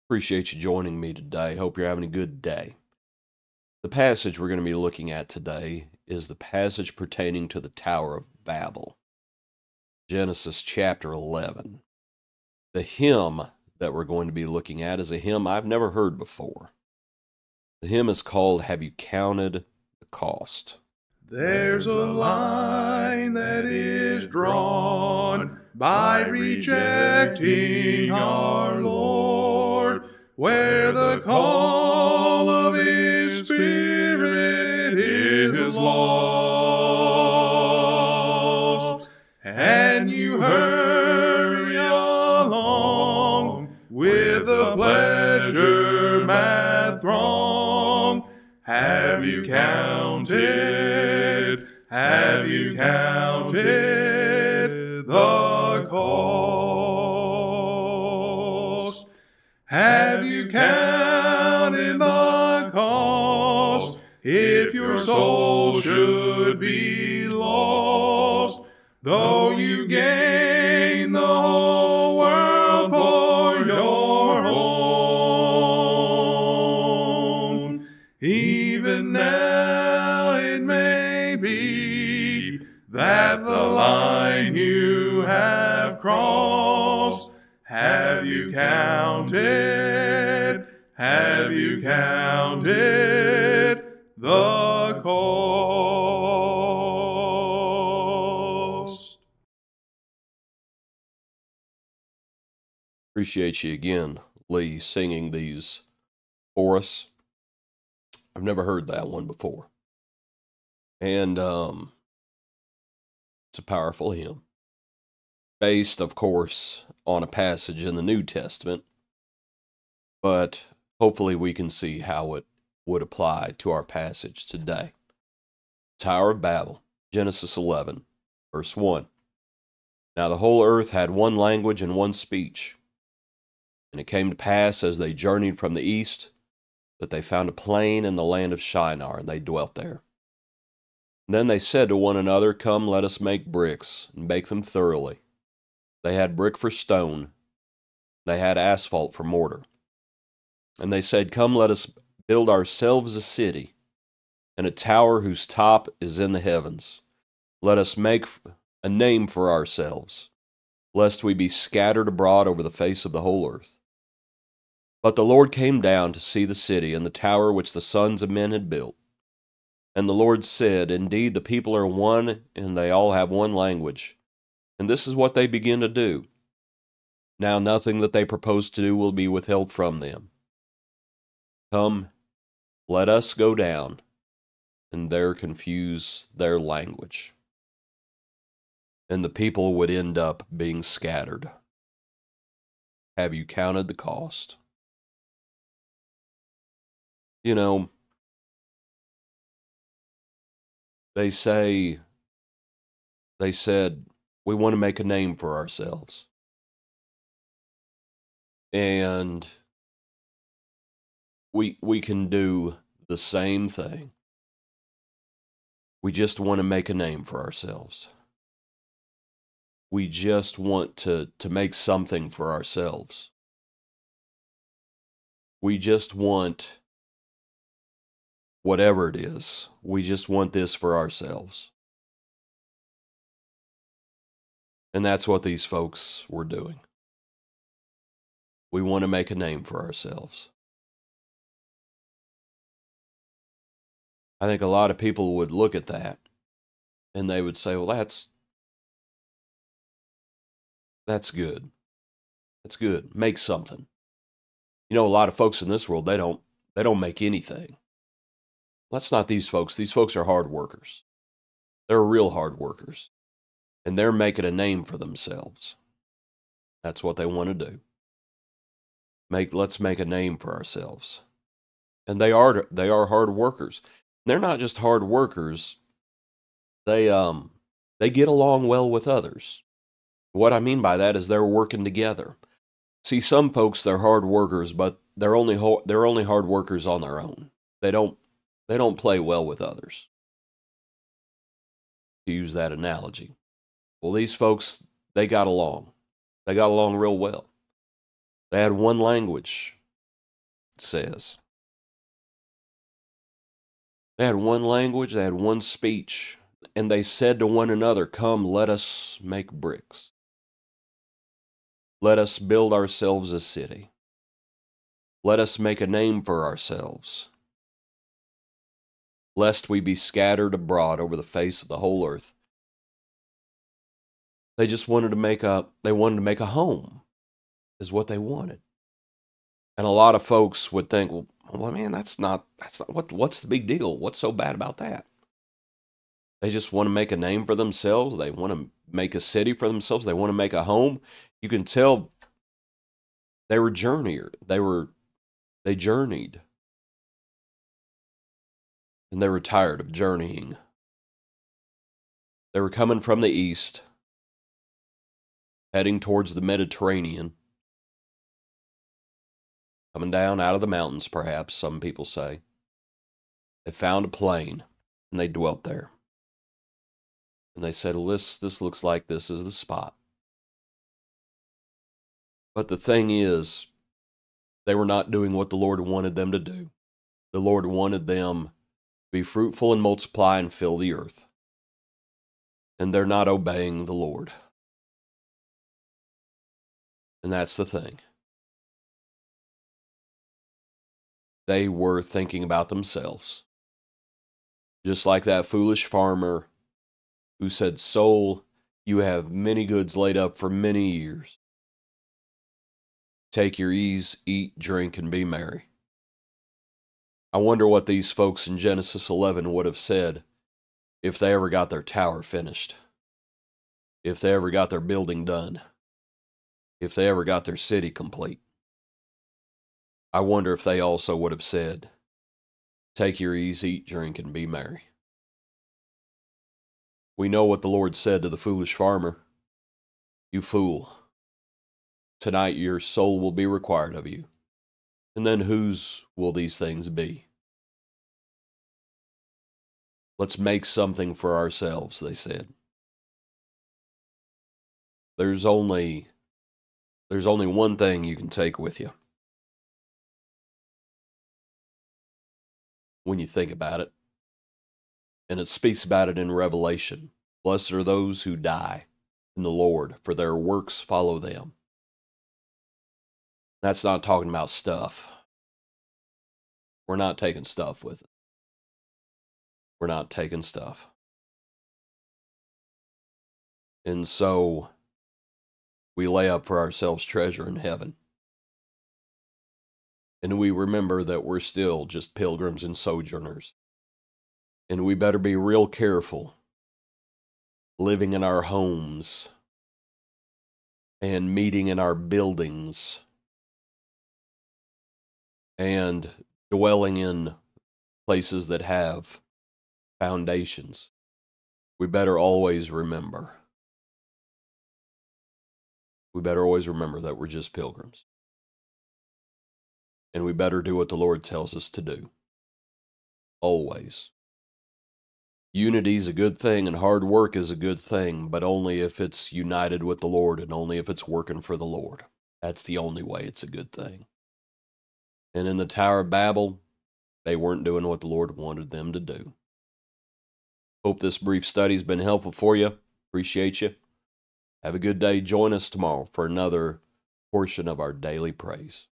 Appreciate you joining me today. Hope you're having a good day. The passage we're going to be looking at today is the passage pertaining to the Tower of Babel, Genesis chapter 11. The hymn that we're going to be looking at is a hymn I've never heard before. The hymn is called "Have You Counted the Cost?" There's a line that is drawn by rejecting our Lord, where the call of His Spirit is lost, and you hurry along with the pleasure mad throng. Have you counted? Have you counted the cost? Have you counted the cost if your soul should be lost, though you gain the whole world for your own? Even now it may be that the line you have crossed. Have you counted? Have you counted the cost? Appreciate you again, Lee, singing these for us. I've never heard that one before. And it's a powerful hymn, based, of course, on a passage in the New Testament, but hopefully we can see how it would apply to our passage today. Tower of Babel, Genesis 11, verse 1. Now the whole earth had one language and one speech. And it came to pass, as they journeyed from the east, that they found a plain in the land of Shinar, and they dwelt there. And then they said to one another, Come, let us make bricks, and bake them thoroughly. They had brick for stone, they had asphalt for mortar. And they said, Come, let us build ourselves a city, and a tower whose top is in the heavens. Let us make a name for ourselves, lest we be scattered abroad over the face of the whole earth. But the Lord came down to see the city and the tower which the sons of men had built. And the Lord said, Indeed, the people are one, and they all have one language. And this is what they begin to do. Now nothing that they propose to do will be withheld from them. Come, let us go down, and there confuse their language. And the people would end up being scattered. Have you counted the cost? You know, they said, we want to make a name for ourselves. And we can do the same thing. We just want to make a name for ourselves. We just want to make something for ourselves. We just want whatever it is. We just want this for ourselves. And that's what these folks were doing. We want to make a name for ourselves. I think a lot of people would look at that and they would say, well, that's good. That's good. Make something. You know, a lot of folks in this world, they don't make anything. That's not these folks. These folks are hard workers. They're real hard workers. And they're making a name for themselves. That's what they want to do. Let's make a name for ourselves. And they are hard workers. They're not just hard workers. They get along well with others. What I mean by that is they're working together. See, some folks, they're hard workers, but they're only hard workers on their own. They don't play well with others, to use that analogy. Well, these folks, they got along. They got along real well. They had one language. says. They had one language, they had one speech, and they said to one another, "Come, let us make bricks. Let us build ourselves a city. Let us make a name for ourselves, lest we be scattered abroad over the face of the whole earth." They just wanted to make a home, is what they wanted. And a lot of folks would think, well, man, that's not what's the big deal? What's so bad about that? They just want to make a name for themselves. They want to make a city for themselves. They want to make a home. You can tell they were journeyers. They journeyed. And they were tired of journeying. They were coming from the east, heading towards the Mediterranean, coming down out of the mountains, perhaps, some people say. They found a plain, and they dwelt there. And they said, well, this looks like this is the spot. But the thing is, they were not doing what the Lord wanted them to do. The Lord wanted them to be fruitful and multiply and fill the earth. And they're not obeying the Lord. And that's the thing. They were thinking about themselves. Just like that foolish farmer who said, "Soul, you have many goods laid up for many years. Take your ease, eat, drink, and be merry." I wonder what these folks in Genesis 11 would have said if they ever got their tower finished, if they ever got their building done, if they ever got their city complete. I wonder if they also would have said, "Take your ease, eat, drink, and be merry." We know what the Lord said to the foolish farmer. "You fool, tonight your soul will be required of you. And then whose will these things be? Let's make something for ourselves," they said. There's only one thing you can take with you when you think about it. And it speaks about it in Revelation. "Blessed are those who die in the Lord, for their works follow them." That's not talking about stuff. We're not taking stuff with it. We're not taking stuff. And so we lay up for ourselves treasure in heaven. And we remember that we're still just pilgrims and sojourners. And we better be real careful living in our homes and meeting in our buildings and dwelling in places that have foundations. We better always remember. We better always remember that we're just pilgrims. And we better do what the Lord tells us to do. Always. Unity is a good thing and hard work is a good thing, but only if it's united with the Lord and only if it's working for the Lord. That's the only way it's a good thing. And in the Tower of Babel, they weren't doing what the Lord wanted them to do. Hope this brief study's been helpful for you. Appreciate you. Have a good day. Join us tomorrow for another portion of our daily praise.